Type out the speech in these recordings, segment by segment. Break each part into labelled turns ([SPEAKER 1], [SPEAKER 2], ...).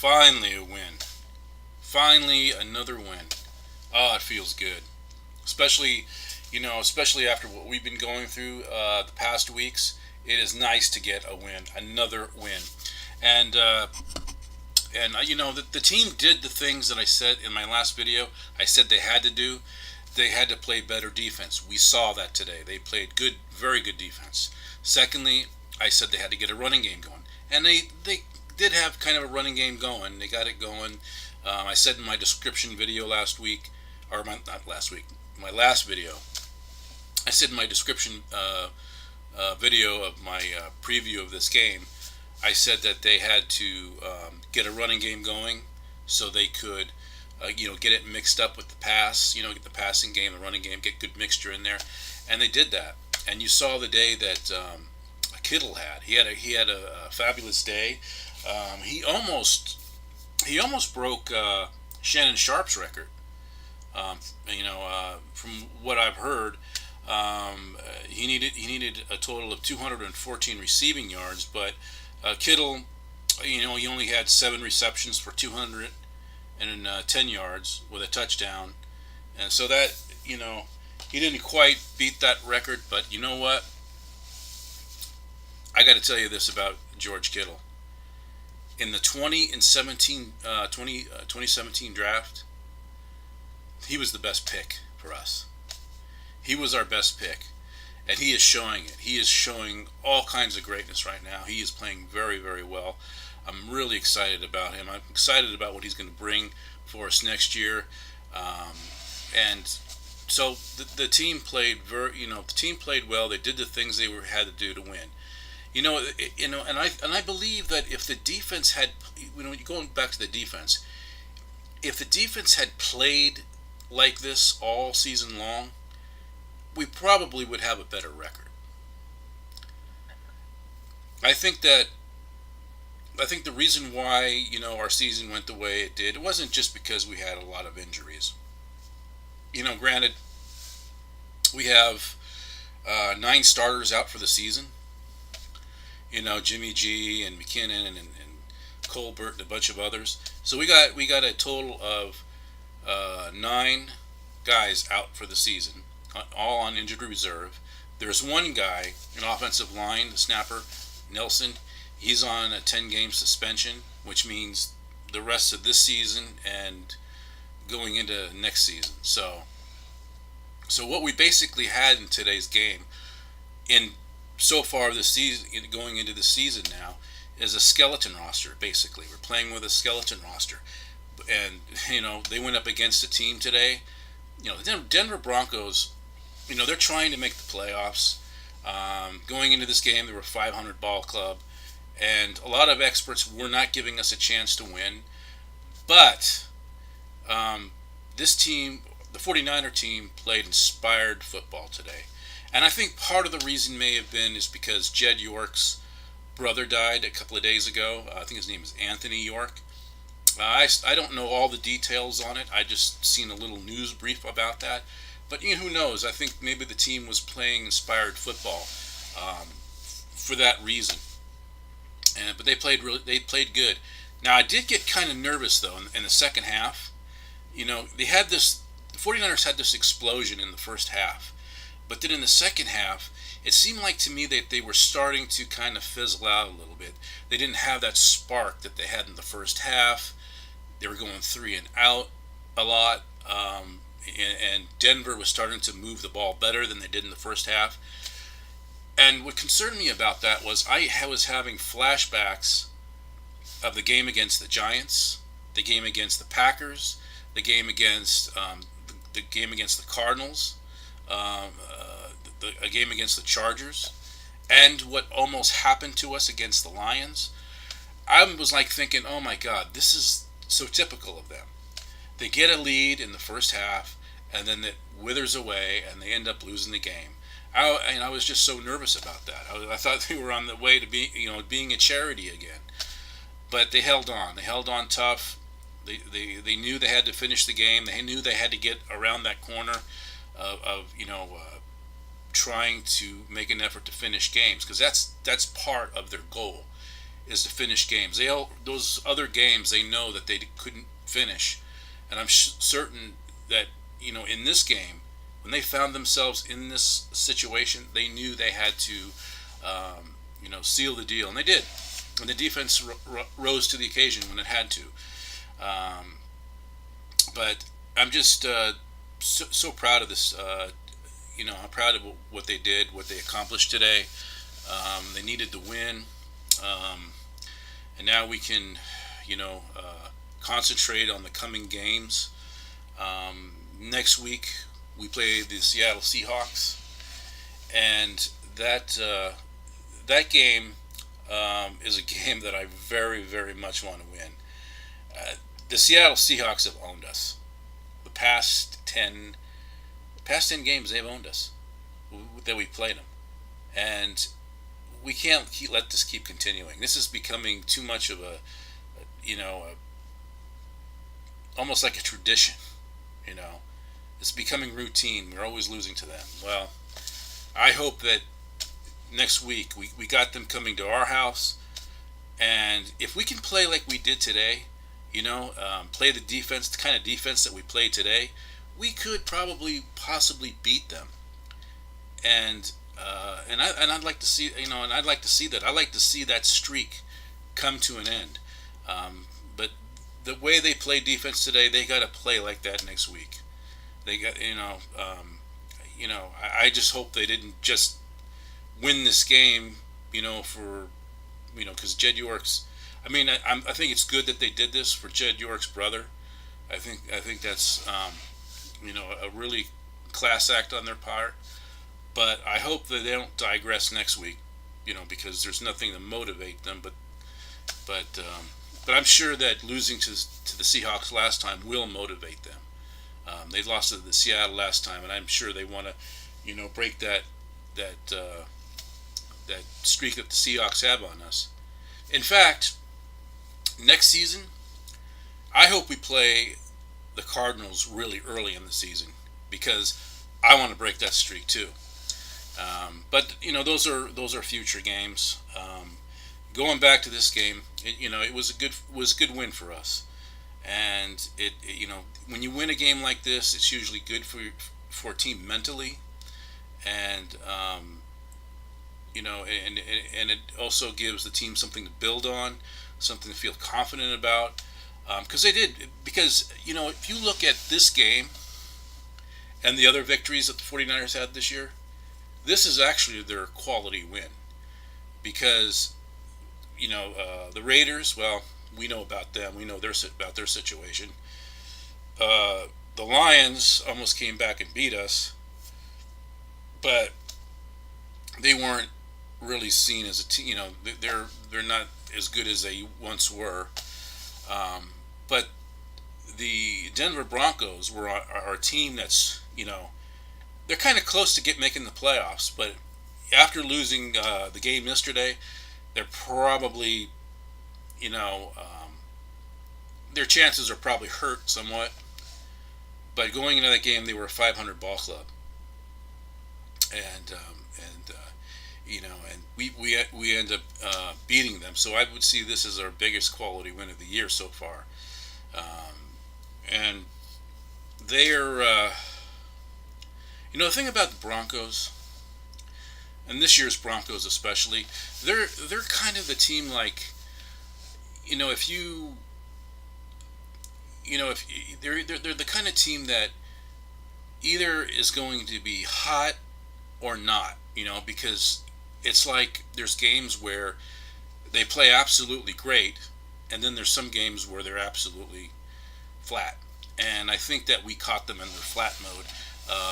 [SPEAKER 1] Finally a win. Finally another win. Oh, it feels good. Especially, especially after what we've been going through the past weeks. It is nice to get a win, another win. And the team did the things that I said in my last video. I said they had to do. They had to play better defense. We saw that today. They played good, very good defense. Secondly, I said they had to get a running game going, and they did have kind of a running game going. They got it going. I said in my description video last week, or not last week, my last video. I said in my description video of my preview of this game, I said that they had to get a running game going so they could, get it mixed up with the pass. Get the passing game, the running game, get good mixture in there, and they did that. And you saw the day that Kittle had. He had a fabulous day. He almost broke Shannon Sharp's record. From what I've heard, he needed a total of 214 receiving yards, but Kittle, he only had 7 receptions for 210 yards with a touchdown, and so that he didn't quite beat that record. But you know what? I got to tell you this about George Kittle. In the 2017 draft, he was the best pick for us. He was our best pick, and he is showing it. He is showing all kinds of greatness right now. He is playing very, very well. I'm really excited about him. I'm excited about what he's going to bring for us next year. And so the team played the team played well. They did the things they had to do to win. And I believe that if the defense had, going back to the defense, if the defense had played like this all season long, we probably would have a better record. I think the reason why our season went the way it did, it wasn't just because we had a lot of injuries. Granted, we have 9 starters out for the season. Jimmy G and McKinnon and Colbert and a bunch of others. So we got a total of 9 guys out for the season, all on injured reserve. There's one guy, an offensive line, the snapper, Nelson. He's on a 10-game suspension, which means the rest of this season and going into next season. So what we basically had in today's game, in so far this season, going into the season now, is a skeleton roster. Basically, we're playing with a skeleton roster, and they went up against a team today. The Denver Broncos. They're trying to make the playoffs. Going into this game, they were a 500 ball club, and a lot of experts were not giving us a chance to win. But this team, the 49er team, played inspired football today. And I think part of the reason may have been is because Jed York's brother died a couple of days ago. I think his name is Anthony York. I don't know all the details on it. I just seen a little news brief about that. But who knows? I think maybe the team was playing inspired football for that reason. But they played good. Now I did get kind of nervous though in the second half. The 49ers had this explosion in the first half. But then in the second half, it seemed like to me that they were starting to kind of fizzle out a little bit. They didn't have that spark that they had in the first half. They were going 3 and out a lot. And Denver was starting to move the ball better than they did in the first half. And what concerned me about that was I was having flashbacks of the game against the Giants, the game against the Packers, the game against the Cardinals, a game against the Chargers, and what almost happened to us against the Lions. I was like thinking, oh my God, this is so typical of them. They get a lead in the first half, and then it withers away, and they end up losing the game. I was just so nervous about that. I thought they were on the way to being a charity again. But they held on. They held on tough. They knew they had to finish the game. They knew they had to get around that corner of trying to make an effort to finish games, because that's part of their goal, is to finish games. They all those other games they know that they couldn't finish, and I'm certain that in this game when they found themselves in this situation, they knew they had to seal the deal, and they did. And the defense rose to the occasion when it had to. Um, but I'm just so proud of this. I'm proud of what they did, what they accomplished today. They needed the win, um, and now we can, concentrate on the coming games. Next week we play the Seattle Seahawks, and that game is a game that I very, very much want to win. Uh, the Seattle Seahawks have owned us. The past ten games they've owned us that we played them, and we can't let this keep continuing. This is becoming too much of almost like a tradition. You know, it's becoming routine. We're always losing to them. Well, I hope that next week we got them coming to our house, and if we can play like we did today, play the defense, the kind of defense that we played today, we could probably possibly beat them. And I'd like to see and I'd like to see that. I'd like to see that streak come to an end. But the way they play defense today, they got to play like that next week. They got I just hope they didn't just win this game, for because Jed York's. I think it's good that they did this for Jed York's brother. I think that's a really class act on their part. But I hope that they don't digress next week, because there's nothing to motivate them. But I'm sure that losing to the Seahawks last time will motivate them. They lost to the Seattle last time, and I'm sure they want to, break that that streak that the Seahawks have on us. In fact, next season, I hope we play the Cardinals really early in the season because I want to break that streak too. But those are future games. Going back to this game, it was a good win for us, and when you win a game like this, it's usually good for a team mentally, and and it also gives the team something to build on, something to feel confident about, because they did. Because if you look at this game and the other victories that the 49ers had this year, this is actually their quality win. Because the Raiders, well, we know about them. We know about their situation. The Lions almost came back and beat us, but they weren't really seen as a team. They're not as good as they once were. But the Denver Broncos are a team that's they're kind of close to making the playoffs. But after losing the game yesterday, they're probably their chances are probably hurt somewhat. But going into that game, they were a 500 ball club, and and we end up beating them. So I would see this as our biggest quality win of the year so far. And they're the thing about the Broncos, and this year's Broncos especially, they're kind of the team like if you if they're the kind of team that either is going to be hot or not, because it's like there's games where they play absolutely great, and then there's some games where they're absolutely flat. And I think that we caught them in their flat mode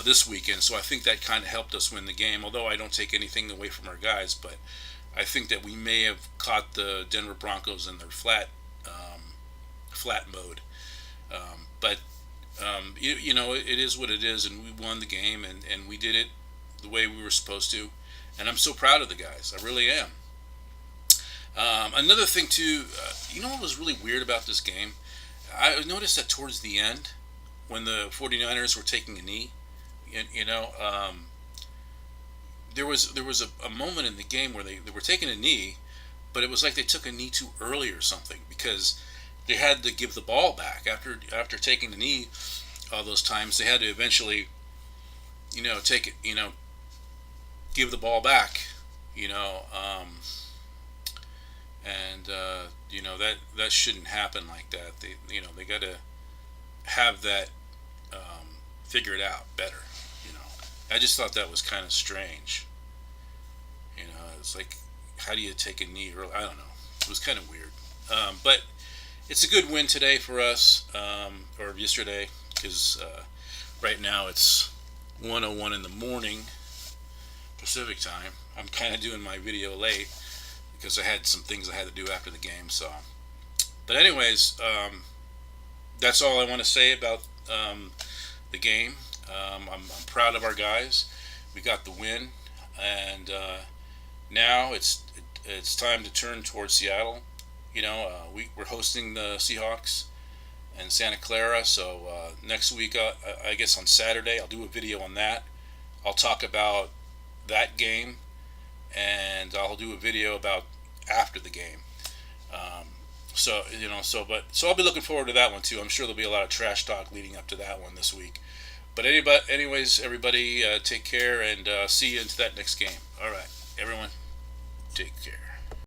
[SPEAKER 1] this weekend, so I think that kind of helped us win the game. Although I don't take anything away from our guys, but I think that we may have caught the Denver Broncos in their flat mode. But it is what it is, and we won the game, and we did it the way we were supposed to, and I'm so proud of the guys. I really am. Another thing too, what was really weird about this game? I noticed that towards the end, when the 49ers were taking a knee, there was a moment in the game where they were taking a knee, but it was like they took a knee too early or something, because they had to give the ball back after taking the knee all those times. They had to eventually, take it, give the ball back, you know, and that shouldn't happen like that. They got to have that figured out better. You know, I just thought that was kind of strange. It's like, how do you take a knee early? I don't know. It was kind of weird. But it's a good win today for us, or yesterday, because right now it's 1:01 in the morning Pacific time. I'm kind of doing my video late because I had some things I had to do after the game. So, but anyways, that's all I want to say about the game. I'm proud of our guys. We got the win, and now it's time to turn towards Seattle. We're hosting the Seahawks in Santa Clara. So next week, I guess on Saturday, I'll do a video on that. I'll talk about that game, and I'll do a video about after the game. So I'll be looking forward to that one too. I'm sure there'll be a lot of trash talk leading up to that one this week. But anyways, everybody, take care, and see you into that next game. All right, everyone, take care.